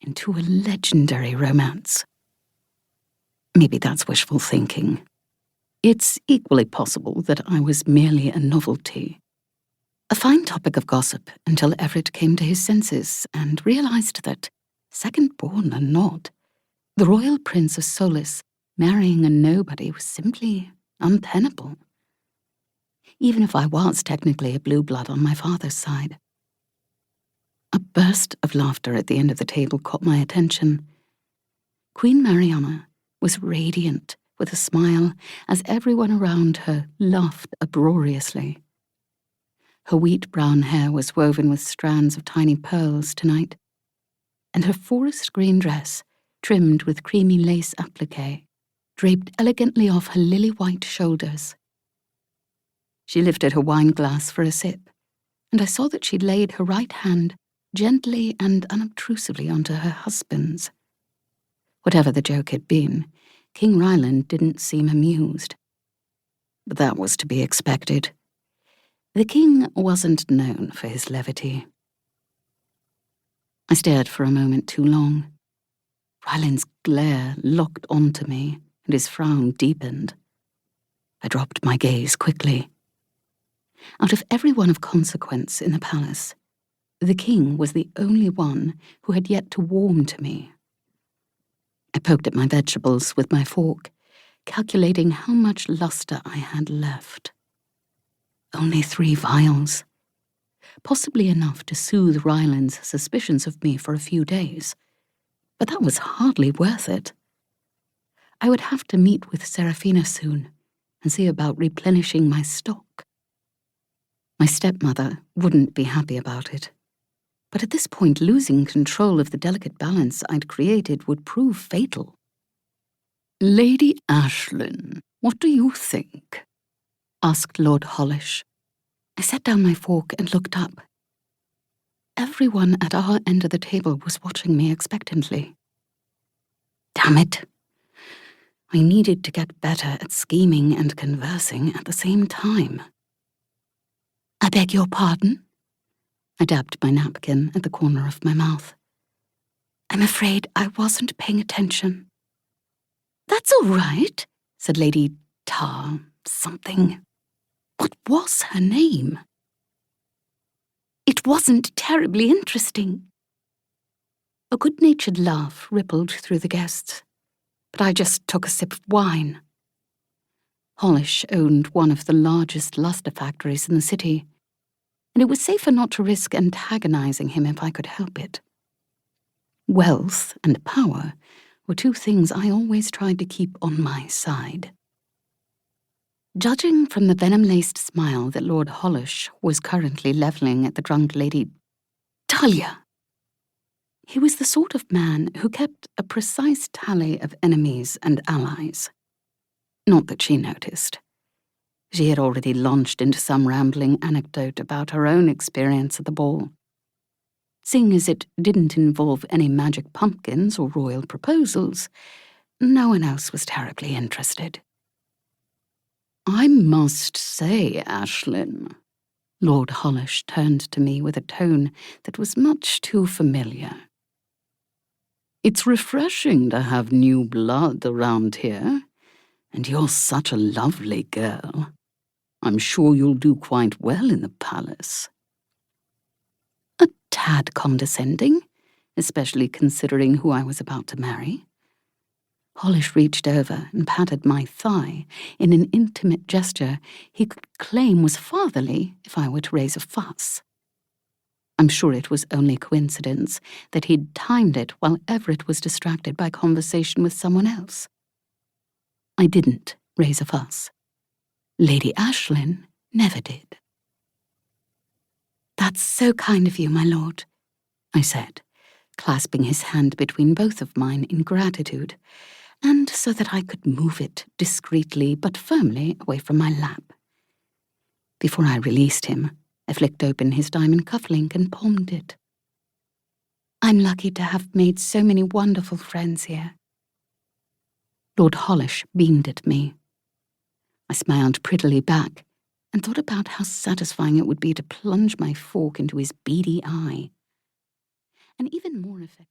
into a legendary romance. Maybe that's wishful thinking. It's equally possible that I was merely a novelty. A fine topic of gossip until Everett came to his senses and realized that, second-born or not, the royal prince of Solis marrying a nobody was simply untenable. Even if I was technically a blue blood on my father's side. A burst of laughter at the end of the table caught my attention. Queen Mariana was radiant with a smile as everyone around her laughed uproariously. Her wheat-brown hair was woven with strands of tiny pearls tonight, and her forest green dress, trimmed with creamy lace applique, draped elegantly off her lily-white shoulders. She lifted her wine glass for a sip, and I saw that she laid her right hand gently and unobtrusively onto her husband's. Whatever the joke had been, King Ryland didn't seem amused. But that was to be expected. The king wasn't known for his levity. I stared for a moment too long. Ryland's glare locked onto me, and his frown deepened. I dropped my gaze quickly. Out of everyone of consequence in the palace, the king was the only one who had yet to warm to me. I poked at my vegetables with my fork, calculating how much luster I had left. Only 3 vials. Possibly enough to soothe Ryland's suspicions of me for a few days. But that was hardly worth it. I would have to meet with Seraphina soon and see about replenishing my stock. My stepmother wouldn't be happy about it. But at this point, losing control of the delicate balance I'd created would prove fatal. "Lady Ashlyn, what do you think?" asked Lord Hollish. I set down my fork and looked up. Everyone at our end of the table was watching me expectantly. Damn it. I needed to get better at scheming and conversing at the same time. "I beg your pardon?" I dabbed my napkin at the corner of my mouth. "I'm afraid I wasn't paying attention." "That's all right," said Lady Tar something. What was her name? "It wasn't terribly interesting." A good-natured laugh rippled through the guests, but I just took a sip of wine. Hollish owned one of the largest luster factories in the city, and it was safer not to risk antagonizing him if I could help it. Wealth and power were 2 things I always tried to keep on my side. Judging from the venom-laced smile that Lord Hollish was currently levelling at the drunk Lady Talia, he was the sort of man who kept a precise tally of enemies and allies. Not that she noticed. She had already launched into some rambling anecdote about her own experience at the ball. Seeing as it didn't involve any magic pumpkins or royal proposals, no one else was terribly interested. "I must say, Ashlyn," Lord Hollish turned to me with a tone that was much too familiar. "It's refreshing to have new blood around here, and you're such a lovely girl. I'm sure you'll do quite well in the palace." A tad condescending, especially considering who I was about to marry. Hollish reached over and patted my thigh in an intimate gesture he could claim was fatherly if I were to raise a fuss. I'm sure it was only coincidence that he'd timed it while Everett was distracted by conversation with someone else. I didn't raise a fuss. Lady Ashlyn never did. "That's so kind of you, my lord," I said, clasping his hand between both of mine in gratitude, and so that I could move it discreetly but firmly away from my lap. Before I released him, I flicked open his diamond cufflink and palmed it. "I'm lucky to have made so many wonderful friends here." Lord Hollish beamed at me. I smiled prettily back and thought about how satisfying it would be to plunge my fork into his beady eye. And even more effective.